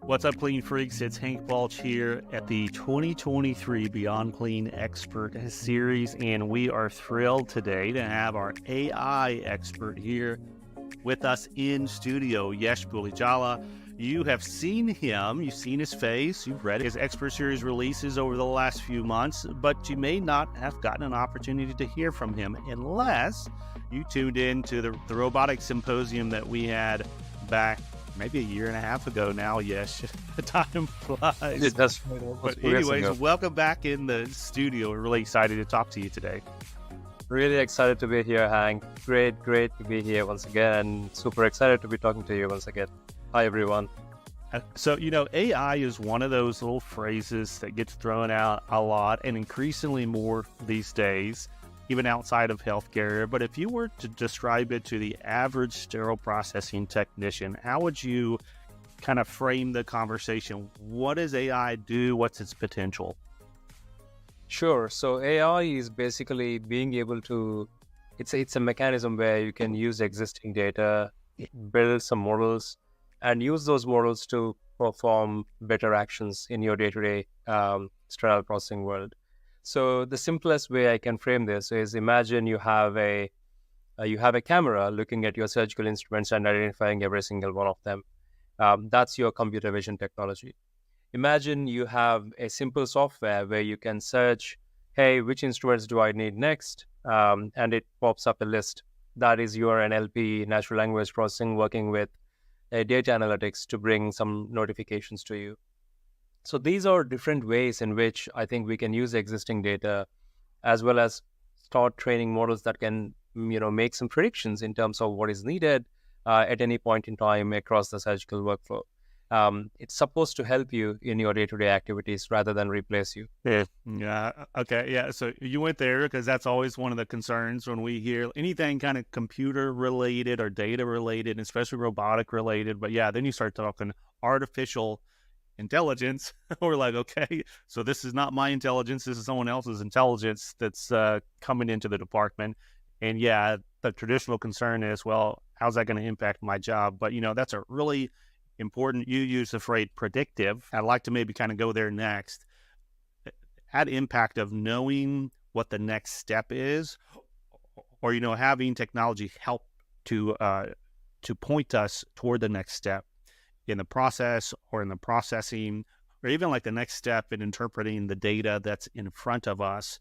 What's up, Clean Freaks? It's Hank Balch here at the 2023 Beyond Clean Expert Series, and we are thrilled today to have our AI expert here with us in studio, Pulijala. You have seen him, you've seen his face, you've read his Expert Series releases over the last few months, but you may not have gotten an opportunity to hear from him unless you tuned in to the robotics symposium that we had back maybe a year and a half ago now. Yes, time flies. It does. But anyways, welcome back in the studio. We're really excited to talk to you today. Really excited to be here, Hank. Great to be here once again, and super excited to be talking to you once again. Hi, everyone. So, AI is one of those little phrases that gets thrown out a lot and increasingly more these days, even outside of healthcare. But if you were to describe it to the average sterile processing technician, how would you kind of frame the conversation? What does AI do? What's its potential? Sure. So AI is basically being able to, it's a mechanism where you can use existing data, build some models, and use those models to perform better actions in your day-to-day sterile processing world. So the simplest way I can frame this is, imagine you have a camera looking at your surgical instruments and identifying every single one of them. That's your computer vision technology. Imagine you have a simple software where you can search, hey, which instruments do I need next? And it pops up a list. That is your NLP, natural language processing, working with data analytics to bring some notifications to you. So these are different ways in which I think we can use existing data, as well as start training models that can, make some predictions in terms of what is needed at any point in time across the surgical workflow. It's supposed to help you in your day-to-day activities rather than replace you. Yeah. Okay. Yeah. So you went there because that's always one of the concerns when we hear anything kind of computer related or data related, especially robotic related. But yeah, then you start talking artificial intelligence. We're like, okay, so this is not my intelligence. This is someone else's intelligence that's coming into the department. And yeah, the traditional concern is, well, how's that going to impact my job? But, that's a really important, you use the phrase predictive. I'd like to maybe kind of go there next. Add impact of knowing what the next step is, or, having technology help to point us toward the next step in the process or in the processing, or even like the next step in interpreting the data that's in front of us.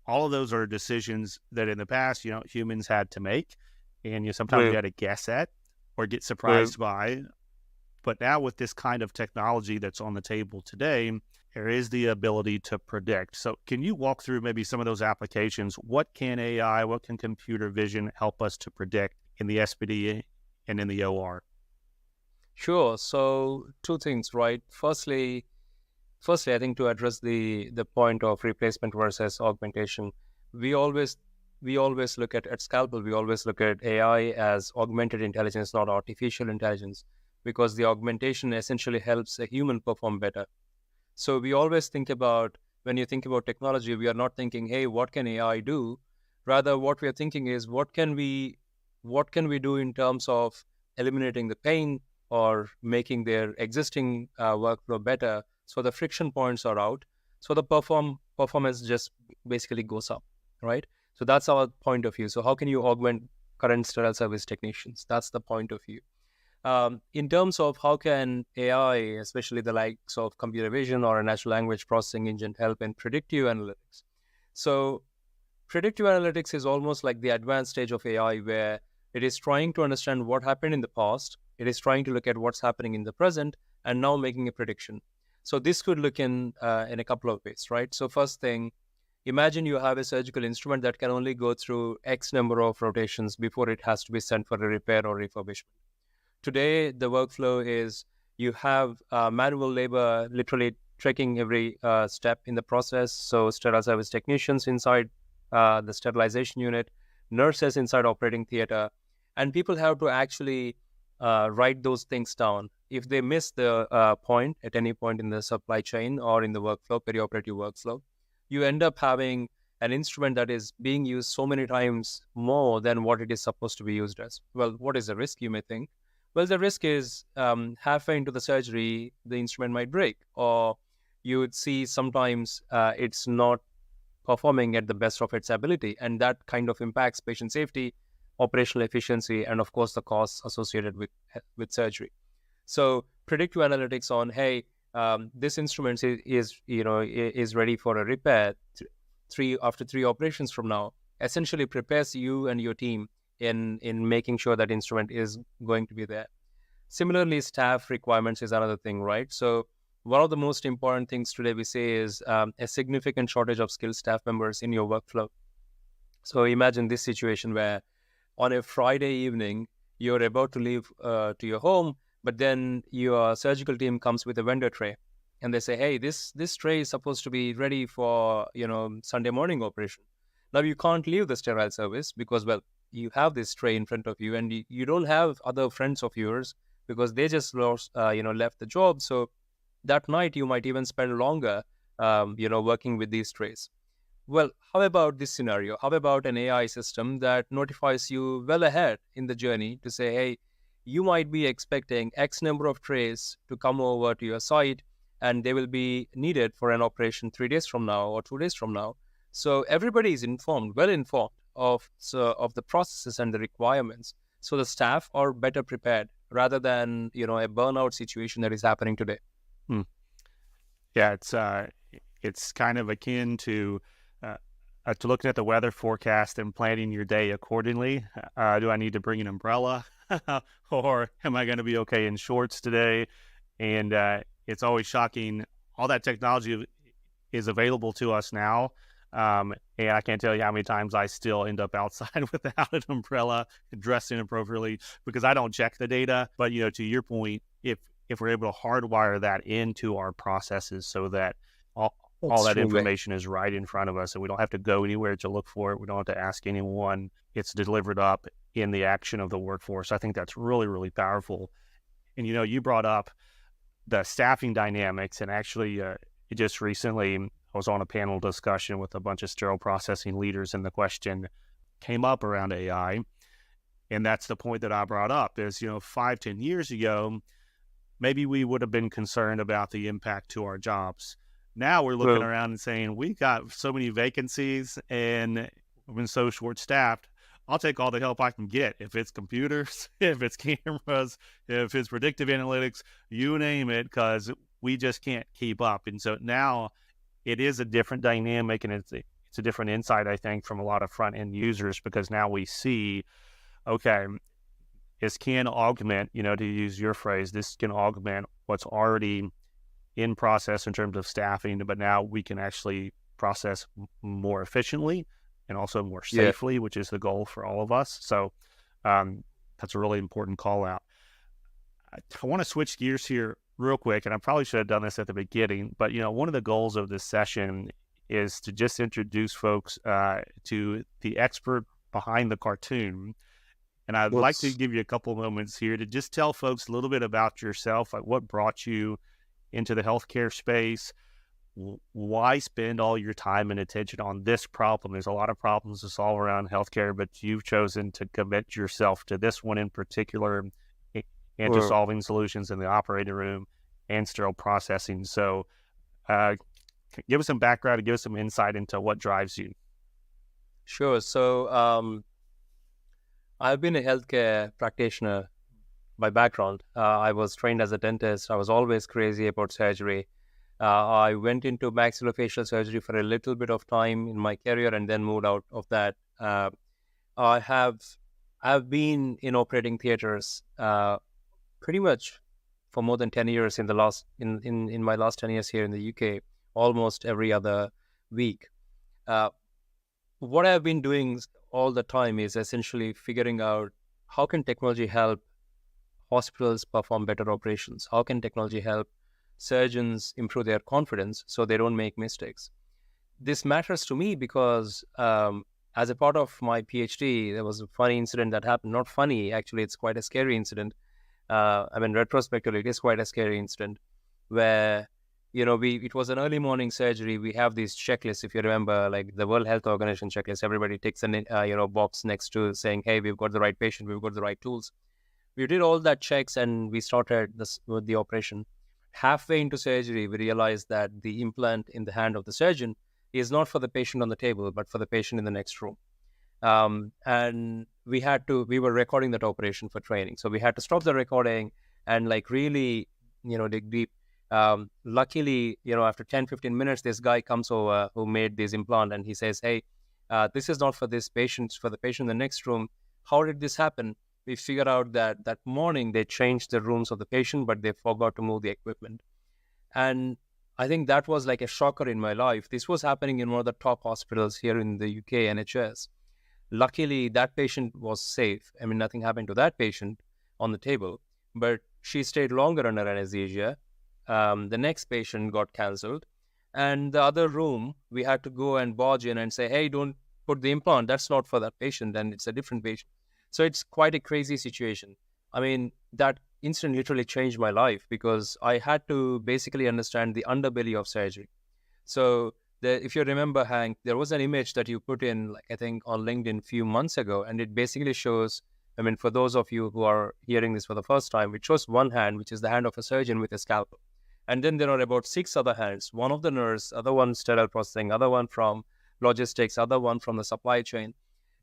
All of those are decisions that in the past, humans had to make, and sometimes you had to guess at or get surprised by. But now with this kind of technology that's on the table today, there is the ability to predict. So can you walk through maybe some of those applications? What can AI, what can computer vision help us to predict in the SPD and in the OR? Sure. So two things, right? Firstly, I think to address the point of replacement versus augmentation, we always look at Scalpel, we always look at AI as augmented intelligence, not artificial intelligence, because the augmentation essentially helps a human perform better. So we always think about, when you think about technology, we are not thinking, hey, what can AI do? Rather, what we are thinking is, what can we do in terms of eliminating the pain or making their existing workflow better, so the friction points are out, so the performance just basically goes up, right? So that's our point of view. So how can you augment current sterile service technicians? That's the point of view. In terms of how can AI, especially the likes of computer vision or a natural language processing engine, help in predictive analytics? So predictive analytics is almost like the advanced stage of AI, where it is trying to understand what happened in the past. It is trying to look at what's happening in the present and now making a prediction. So this could look in a couple of ways, right? So first thing, imagine you have a surgical instrument that can only go through X number of rotations before it has to be sent for a repair or refurbishment. Today, the workflow is you have manual labor literally tracking every step in the process. So sterile service technicians inside the sterilization unit, nurses inside operating theater, and people have to actually write those things down. If they miss the point at any point in the supply chain or in the workflow, perioperative workflow, you end up having an instrument that is being used so many times more than what it is supposed to be used as. Well, what is the risk, you may think? Well, the risk is halfway into the surgery, the instrument might break, or you would see sometimes it's not performing at the best of its ability, and that kind of impacts patient safety, operational efficiency, and of course the costs associated with surgery. So predictive analytics on, hey, this instrument is ready for a repair after 3 operations from now, essentially prepares you and your team in making sure that instrument is going to be there. Similarly, staff requirements is another thing, right? So one of the most important things today we say is a significant shortage of skilled staff members in your workflow. So imagine this situation where on a Friday evening, you're about to leave to your home, but then your surgical team comes with a vendor tray, and they say, "Hey, this tray is supposed to be ready for Sunday morning operation." Now you can't leave the sterile service because, well, you have this tray in front of you, and you don't have other friends of yours because they just left the job. So that night you might even spend longer, working with these trays. Well, how about this scenario? How about an AI system that notifies you well ahead in the journey to say, hey, you might be expecting X number of trays to come over to your site, and they will be needed for an operation 3 days from now or 2 days from now. So everybody is informed, well informed of the processes and the requirements. So the staff are better prepared rather than a burnout situation that is happening today. Hmm. Yeah, it's kind of akin to looking at the weather forecast and planning your day accordingly. Do I need to bring an umbrella, or am I going to be okay in shorts today? And it's always shocking. All that technology is available to us now, and I can't tell you how many times I still end up outside without an umbrella, dressed inappropriately because I don't check the data. But to your point, if we're able to hardwire that into our processes so that all that Extremely. information is right in front of us and we don't have to go anywhere to look for it, we don't have to ask anyone, it's delivered up in the action of the workforce. I think that's really, really powerful. And you brought up the staffing dynamics, and actually just recently I was on a panel discussion with a bunch of sterile processing leaders, and the question came up around AI. And that's the point that I brought up is 5-10 years ago, maybe we would have been concerned about the impact to our jobs. Now we're looking Well, around and saying, we got so many vacancies and we've been so short staffed. I'll take all the help I can get. If it's computers, if it's cameras, if it's predictive analytics, you name it, because we just can't keep up. And so now it is a different dynamic, and it's a different insight, I think, from a lot of front end users, because now we see, okay, this can augment, to use your phrase, this can augment what's already in process in terms of staffing, but now we can actually process more efficiently and also more yeah, safely, which is the goal for all of us. So that's a really important call out. I want to switch gears here real quick, and I probably should have done this at the beginning, but one of the goals of this session is to just introduce folks to the expert behind the cartoon. And I'd like to what's give you a couple moments here to just tell folks a little bit about yourself, like what brought you into the healthcare space. Why spend all your time and attention on this problem? There's a lot of problems to solve around healthcare, but you've chosen to commit yourself to this one in particular, and to uh, solving solutions in the operating room and sterile processing. So give us some background and give us some insight into what drives you. sure. So I've been a healthcare practitioner by background. I was trained as a dentist. I was always crazy about surgery. I went into maxillofacial surgery for a little bit of time in my career and then moved out of that. I have I've been in operating theaters pretty much for more than 10 years in my last 10 years here in the UK, almost every other week. Uh, what I've been doing all the time is essentially figuring out how can technology help hospitals perform better operations? How can technology help surgeons improve their confidence so they don't make mistakes? This matters to me because as a part of my PhD, there was a funny incident that happened. Not funny, actually, it's quite a scary incident. Retrospectively, it is quite a scary incident where, it was an early morning surgery. We have these checklists, if you remember, like the World Health Organization checklist. Everybody takes an, box next to saying, hey, we've got the right patient, we've got the right tools. We did all that checks and we started this with the operation. Halfway into surgery, we realized that the implant in the hand of the surgeon is not for the patient on the table, but for the patient in the next room. And we were recording that operation for training. So we had to stop the recording and like really, dig deep. Luckily, after 10, 15 minutes, this guy comes over who made this implant and he says, hey, this is not for this patient, it's for the patient in the next room. How did this happen? We figured out that that morning they changed the rooms of the patient, but they forgot to move the equipment. And I think that was like a shocker in my life. This was happening in one of the top hospitals here in the UK, NHS. Luckily, that patient was safe. I mean, nothing happened to that patient on the table, but she stayed longer under anesthesia. The next patient got cancelled. And the other room, we had to go and barge in and say, hey, don't put the implant. That's not for that patient, and it's a different patient. So it's quite a crazy situation. I mean, that incident literally changed my life because I had to basically understand the underbelly of surgery. So if you remember, Hank, there was an image that you put in, like I think on LinkedIn a few months ago, and it basically shows, I mean, for those of you who are hearing this for the first time, it shows one hand, which is the hand of a surgeon with a scalpel. And then there are about 6 other hands, one of the nurse, other one sterile processing, other one from logistics, other one from the supply chain.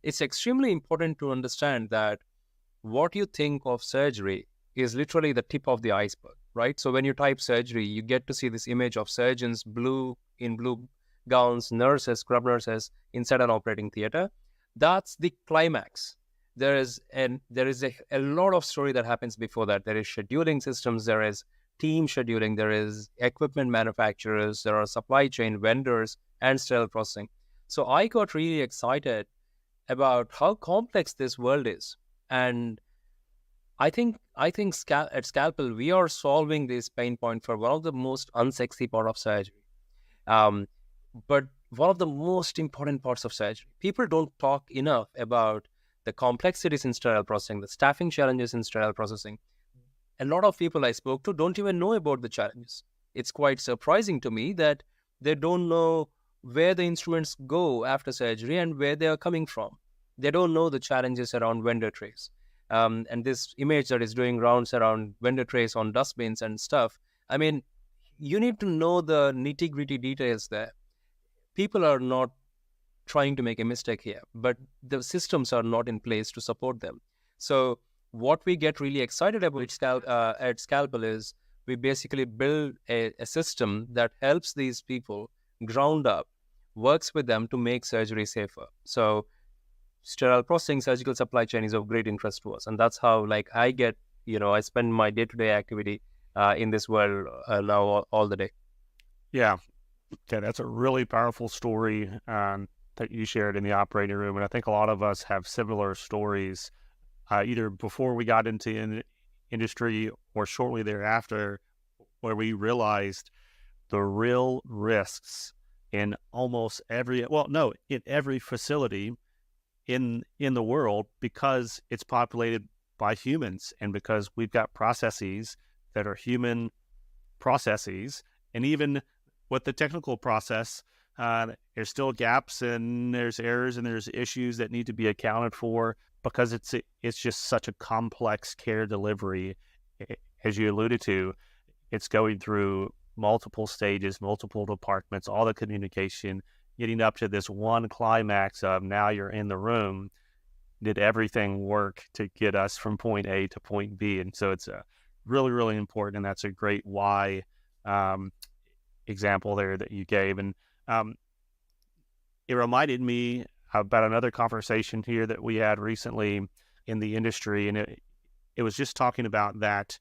It's extremely important to understand that what you think of surgery is literally the tip of the iceberg, right? So when you type surgery, you get to see this image of surgeons in blue gowns, nurses, scrub nurses inside an operating theater. That's the climax. There is a lot of story that happens before that. There is scheduling systems, there is team scheduling, there is equipment manufacturers, there are supply chain vendors, and sterile processing. So I got really excited about how complex this world is. And I think at Scalpel, we are solving this pain point for one of the most unsexy part of surgery. But one of the most important parts of surgery. People don't talk enough about the complexities in sterile processing, the staffing challenges in sterile processing. A lot of people I spoke to don't even know about the challenges. It's quite surprising to me that they don't know where the instruments go after surgery and where they are coming from. They don't know the challenges around vendor trays. And this image that is doing rounds around vendor trays on dustbins and stuff, I mean, you need to know the nitty-gritty details there. People are not trying to make a mistake here, but the systems are not in place to support them. So what we get really excited about at Scalpel is we basically build a system that helps these people ground up, works with them to make surgery safer. So sterile processing, surgical supply chain is of great interest to us. And that's how I spend my day-to-day activity in this world now all the day. Yeah. Okay, that's a really powerful story that you shared in the operating room. And I think a lot of us have similar stories, either before we got into industry or shortly thereafter, where we realized the real risks in in every facility in the world, because it's populated by humans and because we've got processes that are human processes. And even with the technical process, there's still gaps and there's errors and there's issues that need to be accounted for because it's just such a complex care delivery. As you alluded to, it's going through multiple stages, multiple departments, all the communication, getting up to this one climax of now you're in the room. Did everything work to get us from point A to point B? And so it's really, really important. And that's a great why example there that you gave. And it reminded me about another conversation here that we had recently in the industry. And it was just talking about that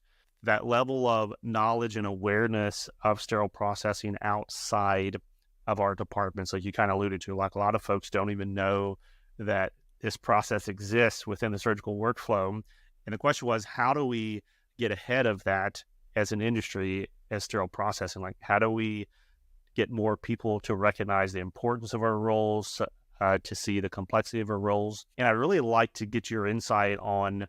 level of knowledge and awareness of sterile processing outside of our departments. Like you kind of alluded to, like a lot of folks don't even know that this process exists within the surgical workflow. And the question was, how do we get ahead of that as an industry, as sterile processing? Like, how do we get more people to recognize the importance of our roles, to see the complexity of our roles? And I'd really like to get your insight on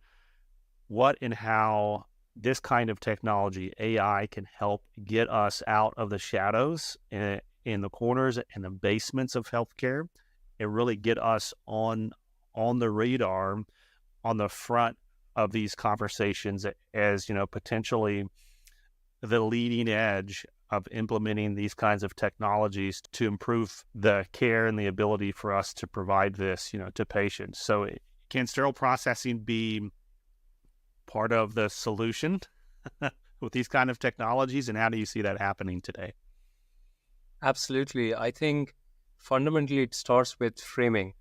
what and how this kind of technology, AI, can help get us out of the shadows in the corners and the basements of healthcare and really get us on the radar, on the front of these conversations as, potentially the leading edge of implementing these kinds of technologies to improve the care and the ability for us to provide this, to patients. So can sterile processing be part of the solution with these kind of technologies, and how do you see that happening today? Absolutely. I think fundamentally it starts with framing,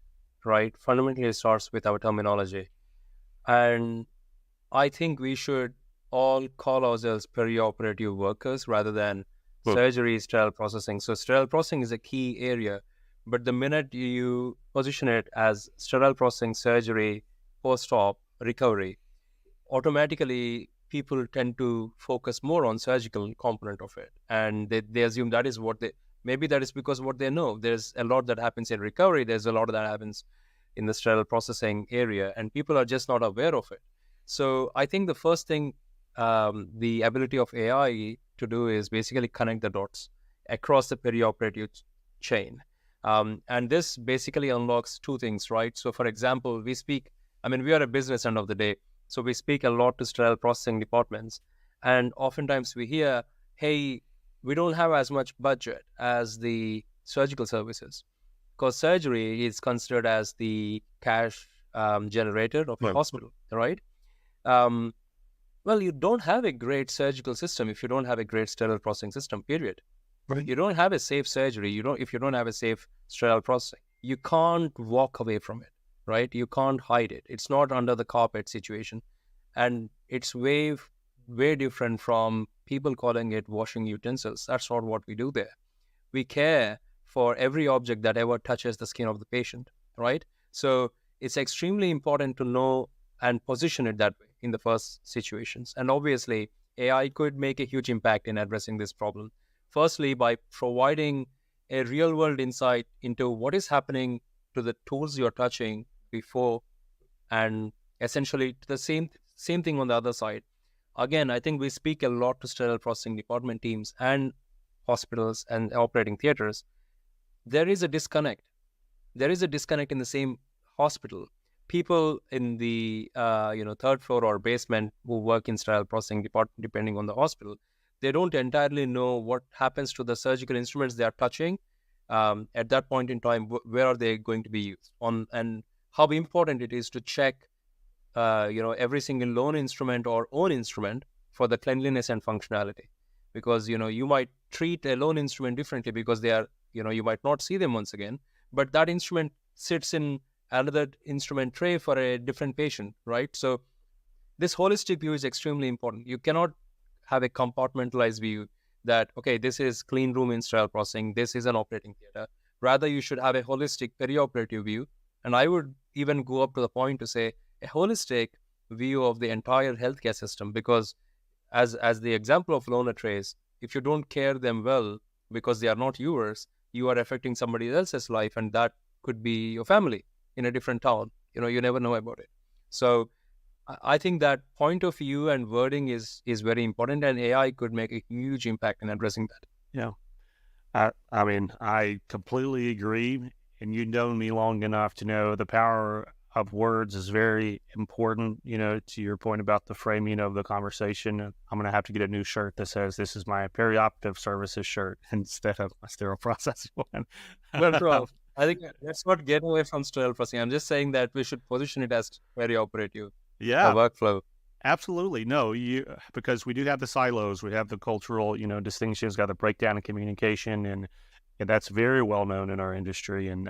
right? Fundamentally, it starts with our terminology. And I think we should all call ourselves perioperative workers rather than Well, surgery, sterile processing. So, sterile processing is a key area. But the minute you position it as sterile processing, surgery, post op, recovery, automatically people tend to focus more on surgical component of it, and they assume that is what they, maybe that is because what they know. There's a lot that happens in recovery, there's a lot that happens in the sterile processing area, and people are just not aware of it. So I think the first thing, the ability of AI to do is basically connect the dots across the perioperative chain. And this basically unlocks two things, right? So for example, we are a business end of the day, so we speak a lot to sterile processing departments. And oftentimes we hear, hey, we don't have as much budget as the surgical services, because surgery is considered as the cash generator of a well, hospital, right? Um, well, you don't have a great surgical system if you don't have a great sterile processing system, period. right. You don't have a safe surgery. If you don't have a safe sterile processing, you can't walk away from it, right? You can't hide it. It's not under the carpet situation. And it's way different from people calling it washing utensils. That's not what we do there. We care for every object that ever touches the skin of the patient, right? So it's extremely important to know and position it that way in the first situations. And obviously, AI could make a huge impact in addressing this problem. Firstly, by providing a real world insight into what is happening to the tools you're touching before, and essentially the same thing on the other side. Again, I think we speak a lot to sterile processing department teams and hospitals and operating theaters. There is a disconnect. There is a disconnect in the same hospital. People in the third floor or basement who work in sterile processing department, depending on the hospital, they don't entirely know what happens to the surgical instruments they are touching. At that point in time, where are they going to be used on, and how important it is to check every single loan instrument or own instrument for the cleanliness and functionality. Because you might treat a loan instrument differently because they are, you might not see them once again, but that instrument sits in another instrument tray for a different patient, right? So this holistic view is extremely important. You cannot have a compartmentalized view that, okay, this is clean room in sterile processing, this is an operating theater. Rather, you should have a holistic perioperative view. And I would even go up to the point to say a holistic view of the entire healthcare system, because as the example of loaner trays, if you don't care them well because they are not yours, you are affecting somebody else's life, and that could be your family in a different town. You never know about it. So I think that point of view and wording is very important, and AI could make a huge impact in addressing that. Yeah. I completely agree. And you've known me long enough to know the power of words is very important, to your point about the framing of the conversation. I'm going to have to get a new shirt that says, "This is my perioperative services shirt," instead of my sterile processing one. Well, bro, I think let's not get away from sterile processing. I'm just saying that we should position it as perioperative Yeah, workflow. absolutely. No, because we do have the silos, we have the cultural, distinctions, got the breakdown in communication, and that's very well known in our industry. And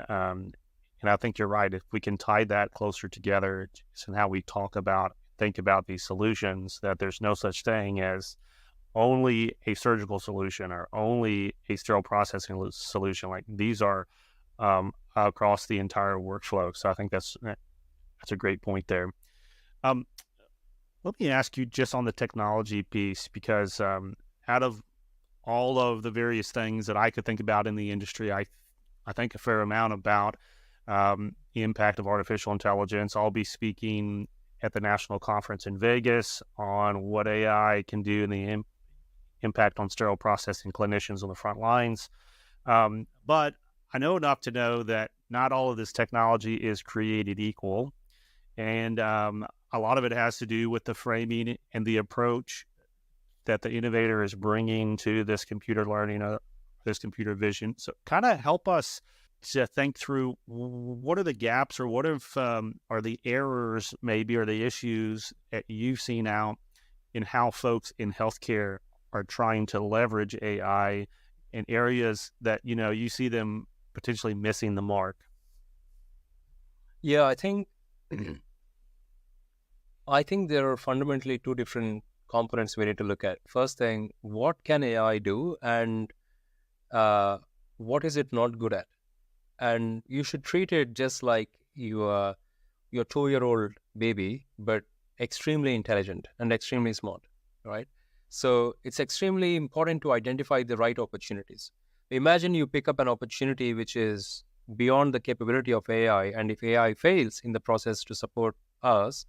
I think you're right. If we can tie that closer together and how we think about these solutions, that there's no such thing as only a surgical solution or only a sterile processing solution. Like these are across the entire workflow. So I think that's a great point there. Um, Let me ask you just on the technology piece, because out of all of the various things that I could think about in the industry, I think a fair amount about the impact of artificial intelligence. I'll be speaking at the national conference in Vegas on what AI can do and the impact on sterile processing clinicians on the front lines. But I know enough to know that not all of this technology is created equal. And a lot of it has to do with the framing and the approach that the innovator is bringing to this computer learning, this computer vision. So kind of help us to think through what are the gaps, or what are the errors maybe, or the issues that you've seen out in how folks in healthcare are trying to leverage AI in areas that, you see them potentially missing the mark. Yeah, I think I think there are fundamentally two different components we need to look at. First thing, what can AI do, and what is it not good at? And you should treat it just like your 2-year-old baby, but extremely intelligent and extremely smart, right? So it's extremely important to identify the right opportunities. Imagine you pick up an opportunity which is beyond the capability of AI, and if AI fails in the process to support us,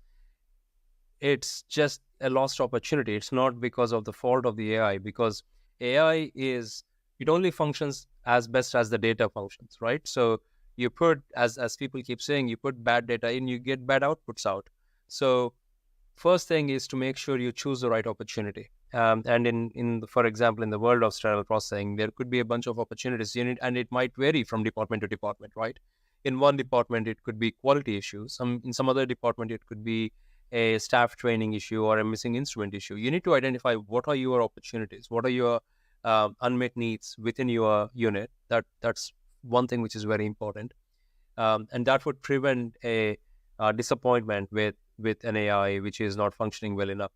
it's just a lost opportunity. It's not because of the fault of the AI, because AI it only functions as best as the data functions, right? So you put, as people keep saying, you put bad data in, you get bad outputs out. So first thing is to make sure you choose the right opportunity. And for example, in the world of sterile processing, there could be a bunch of opportunities in it, and it might vary from department to department, right? In one department, it could be quality issues. In some other department, it could be a staff training issue or a missing instrument issue. You need to identify what are your opportunities, what are your unmet needs within your unit. That's one thing which is very important, and that would prevent a disappointment with an AI which is not functioning well enough.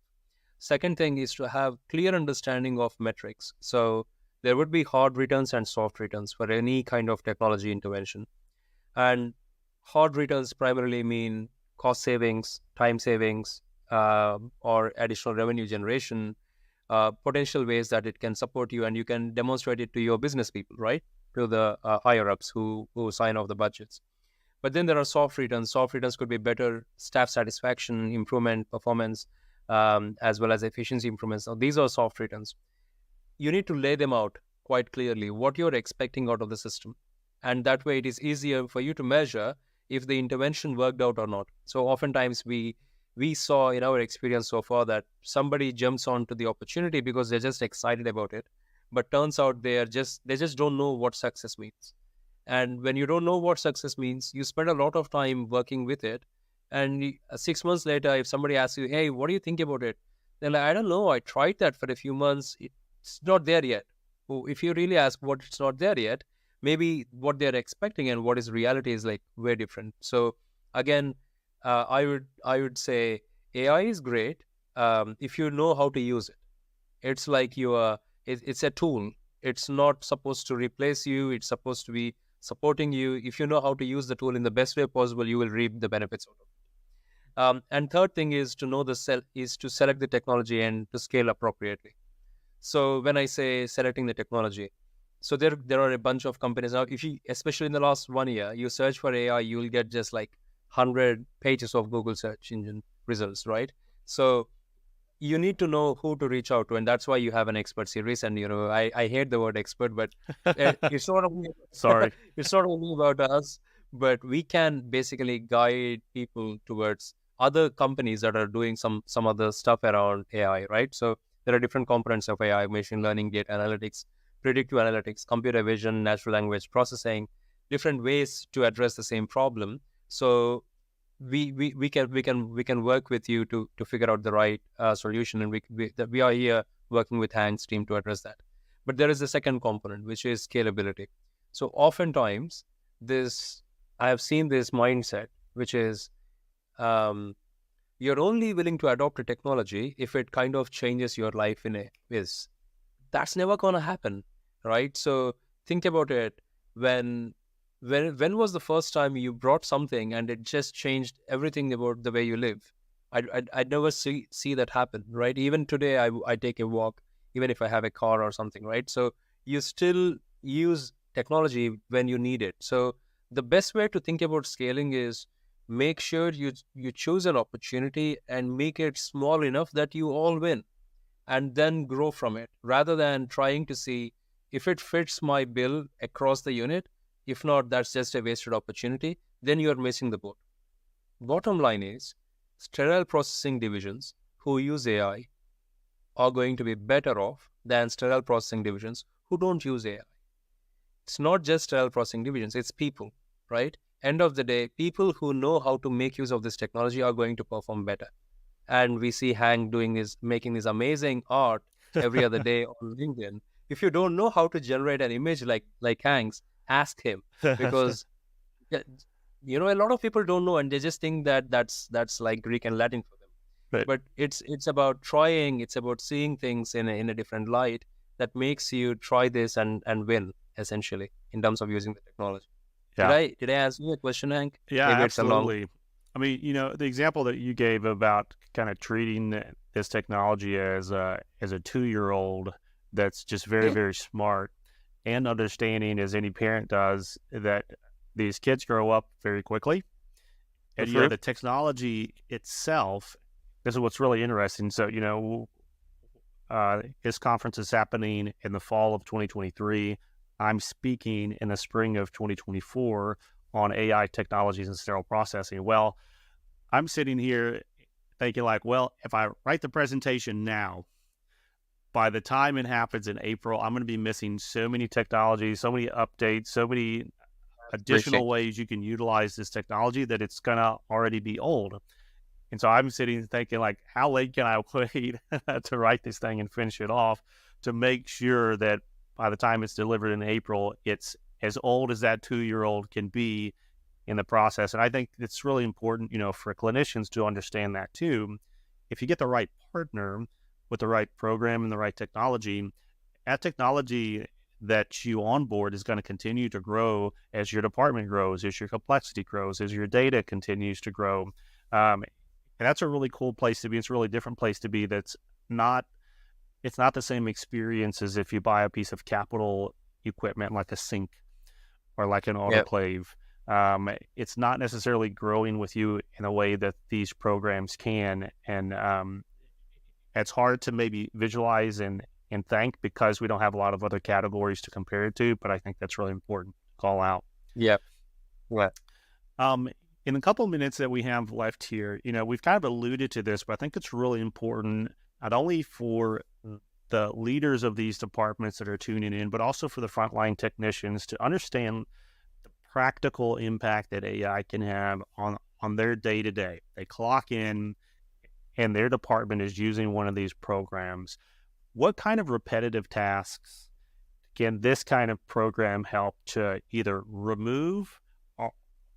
Second thing is to have clear understanding of metrics. So there would be hard returns and soft returns for any kind of technology intervention. And hard returns primarily mean cost savings, time savings, or additional revenue generation, potential ways that it can support you, and you can demonstrate it to your business people, right? To the higher ups who sign off the budgets. But then there are soft returns. Soft returns could be better staff satisfaction, improvement, performance, as well as efficiency improvements. Now, these are soft returns. You need to lay them out quite clearly, what you're expecting out of the system. And that way it is easier for you to measure if the intervention worked out or not. So oftentimes we saw in our experience so far that somebody jumps onto the opportunity because they're just excited about it. But turns out they just don't know what success means. And when you don't know what success means, you spend a lot of time working with it. And 6 months later, if somebody asks you, hey, what do you think about it? They're like, I don't know. I tried that for a few months. It's not there yet. Well, if you really ask what it's not there yet, maybe what they're expecting and what is reality is like very different. So again, I would say AI is great if you know how to use it. It's like it's a tool. It's not supposed to replace you. It's supposed to be supporting you. If you know how to use the tool in the best way possible, you will reap the benefits out of it. And third thing is to select the technology and to scale appropriately. So when I say selecting the technology, so there are a bunch of companies now. If you, especially in the last 1 year, you search for AI, you will get just like 100 pages of Google search engine results, right? So you need to know who to reach out to, and that's why you have an expert series. And I hate the word expert, but it's not only Sorry. it's not only about us, but we can basically guide people towards other companies that are doing some other stuff around AI, right? So there are different components of AI: machine learning, data analytics, predictive analytics, computer vision, natural language processing, different ways to address the same problem. So we can work with you to figure out the right solution, and we are here working with Hank's team to address that. But there is a second component, which is scalability. So oftentimes I have seen this mindset, which is you're only willing to adopt a technology if it kind of changes your life in a ways. That's never going to happen, right? So think about it. When was the first time you brought something and it just changed everything about the way you live? I'd never see that happen, right? Even today, I take a walk, even if I have a car or something, right? So you still use technology when you need it. So the best way to think about scaling is make sure you choose an opportunity and make it small enough that you all win, and then grow from it, rather than trying to see if it fits my bill across the unit. If not, that's just a wasted opportunity. Then you're missing the boat. Bottom line is, sterile processing divisions who use AI are going to be better off than sterile processing divisions who don't use AI. It's not just sterile processing divisions, it's people, right? End of the day, people who know how to make use of this technology are going to perform better. And we see Hank making this amazing art every other day on LinkedIn. If you don't know how to generate an image like Hank's, ask him, because yeah, a lot of people don't know, and they just think that that's like Greek and Latin for them. Right. But it's about trying. It's about seeing things in a different light that makes you try this and win, essentially, in terms of using the technology. Yeah. Did I answer your question, Hank? Yeah, Maybe it's a long. absolutely. I mean, the example that you gave about kind of treating this technology as a 2-year-old that's just very, very smart, and understanding, as any parent does, that these kids grow up very quickly. And Mhm. the technology itself, this is what's really interesting. So, this conference is happening in the fall of 2023. I'm speaking in the spring of 2024 on AI technologies and sterile processing. Well, I'm sitting here thinking like, well, if I write the presentation now, by the time it happens in April, I'm going to be missing so many technologies, so many updates, so many additional Appreciate. ways you can utilize this technology that it's going to already be old. And so I'm sitting thinking like, how late can I wait to write this thing and finish it off to make sure that by the time it's delivered in April, it's as old as that 2-year-old can be in the process. And I think it's really important, for clinicians to understand that too. If you get the right partner with the right program and the right technology, that technology that you onboard is going to continue to grow as your department grows, as your complexity grows, as your data continues to grow. And that's a really cool place to be. It's a really different place to be. Not, it's not the same experience as if you buy a piece of capital equipment like a sink or like an Yeah. autoclave. It's not necessarily growing with you in a way that these programs can. And it's hard to maybe visualize and thank, because we don't have a lot of other categories to compare it to, but I think that's really important to call out. Yeah. Yeah. Um, in a couple minutes that we have left here, we've kind of alluded to this, but I think it's really important not only for the leaders of these departments that are tuning in, but also for the frontline technicians to understand the practical impact that AI can have on their day to day. They clock in and their department is using one of these programs. What kind of repetitive tasks can this kind of program help to either remove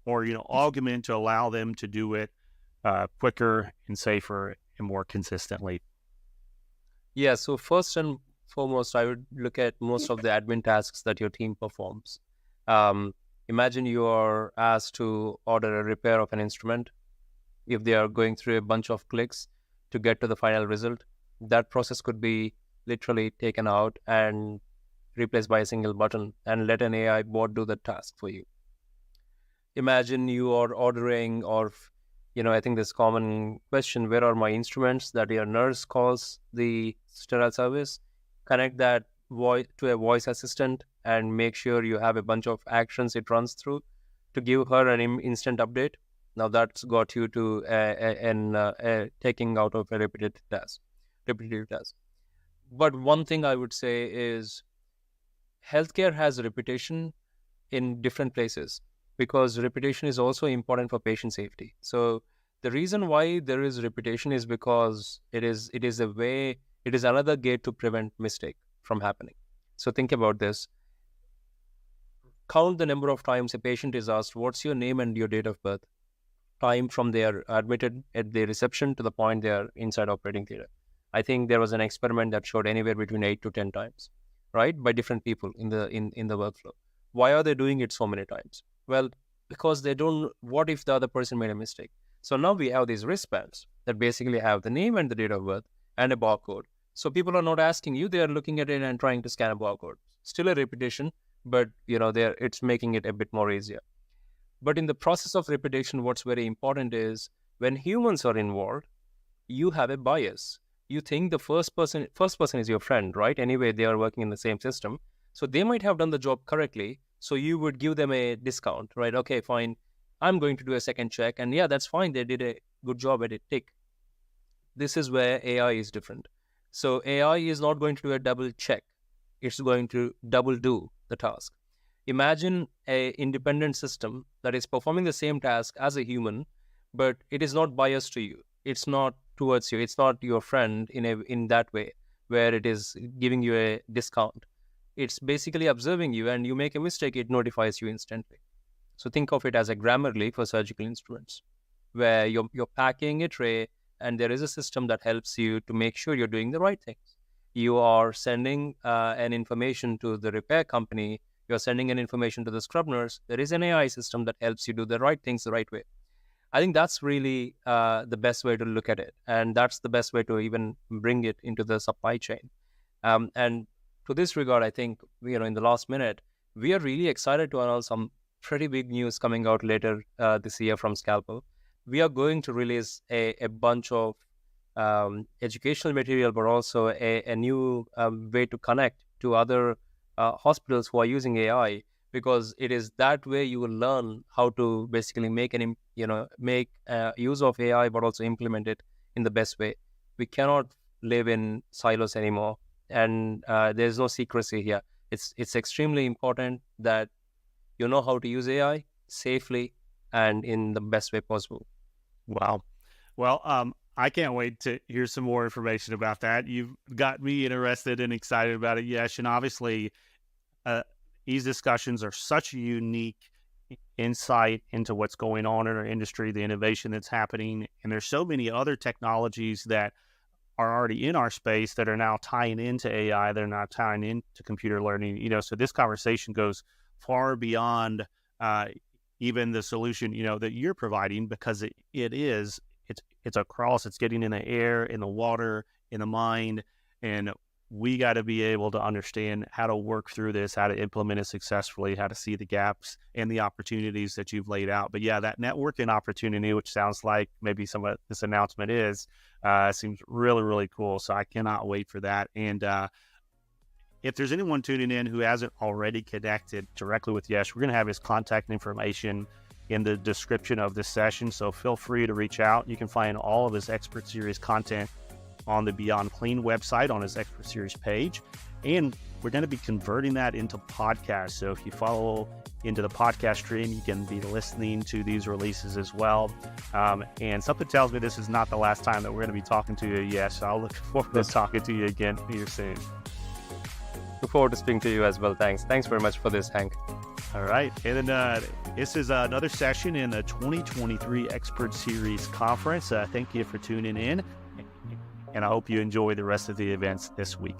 or augment to allow them to do it quicker and safer and more consistently? Yeah. So first and foremost, I would look at most of the admin tasks that your team performs. Um, Imagine you are asked to order a repair of an instrument. If they are going through a bunch of clicks to get to the final result, that process could be literally taken out and replaced by a single button and let an AI bot do the task for you. Imagine you are ordering, or I think this common question, where are my instruments, that your nurse calls the sterile service, connect that voice to a voice assistant and make sure you have a bunch of actions it runs through to give her an instant update. Now that's got you to taking out of a repetitive task. But one thing I would say is healthcare has a reputation in different places, because reputation is also important for patient safety. So the reason why there is reputation is because it is another gate to prevent mistake from happening. So think about this. Count the number of times a patient is asked, what's your name and your date of birth, time from they are admitted at the reception to the point they are inside operating theater. I think there was an experiment that showed anywhere between 8 to 10 times, right, by different people in the workflow. Why are they doing it so many times? Well, because they don't. What if the other person made a mistake? So now we have these wristbands that basically have the name and the date of birth and a barcode. So people are not asking you; they are looking at it and trying to scan a barcode. Still a repetition, but it's making it a bit more easier. But in the process of repetition, what's very important is when humans are involved, you have a bias. You think the first person is your friend, right? Anyway, they are working in the same system. So they might have done the job correctly. So you would give them a discount, right? Okay, fine. I'm going to do a second check. And yeah, that's fine. They did good job at it, tick. This is where AI is different. So AI is not going to do a double check. It's going to double do the task. Imagine a independent system that is performing the same task as a human, but it is not biased to you. It's not towards you. It's not your friend in that way, where it is giving you a discount. It's basically observing you, and you make a mistake, it notifies you instantly. So think of it as a Grammarly for surgical instruments, where you're packing a tray, and there is a system that helps you to make sure you're doing the right things. You are sending an information to the repair company. You're sending an information to the scrub nurse. There is an AI system that helps you do the right things the right way. I think that's really the best way to look at it. And that's the best way to even bring it into the supply chain. And to this regard, I think, in the last minute, we are really excited to announce some pretty big news coming out later this year from Scalpel. We are going to release a bunch of educational material, but also a new way to connect to other hospitals who are using AI, because it is that way you will learn how to basically make use of AI, but also implement it in the best way. We cannot live in silos anymore, and there's no secrecy here. It's extremely important that you know how to use AI safely and in the best way possible. Wow. Well, I can't wait to hear some more information about that. You've got me interested and excited about it, Yesh. And obviously, these discussions are such a unique insight into what's going on in our industry, the innovation that's happening. And there's so many other technologies that are already in our space that are now tying into AI. They're not tying into computer learning, so this conversation goes far beyond even the solution, that you're providing, because it's across, it's getting in the air, in the water, in the mind. And we got to be able to understand how to work through this, how to implement it successfully, how to see the gaps and the opportunities that you've laid out. But yeah, that networking opportunity, which sounds like maybe some of this announcement seems really, really cool. So I cannot wait for that. And if there's anyone tuning in who hasn't already connected directly with Yesh, we're going to have his contact information in the description of this session. So feel free to reach out. You can find all of his Expert Series content on the Beyond Clean website on his Expert Series page. And we're going to be converting that into podcasts. So if you follow into the podcast stream, you can be listening to these releases as well. And something tells me this is not the last time that we're going to be talking to you. Yes, I'll look forward to talking to you again here soon. Look forward to speaking to you as well. Thanks very much for this, Hank. All right. And then this is another session in the 2023 Expert Series Conference. Thank you for tuning in, and I hope you enjoy the rest of the events this week.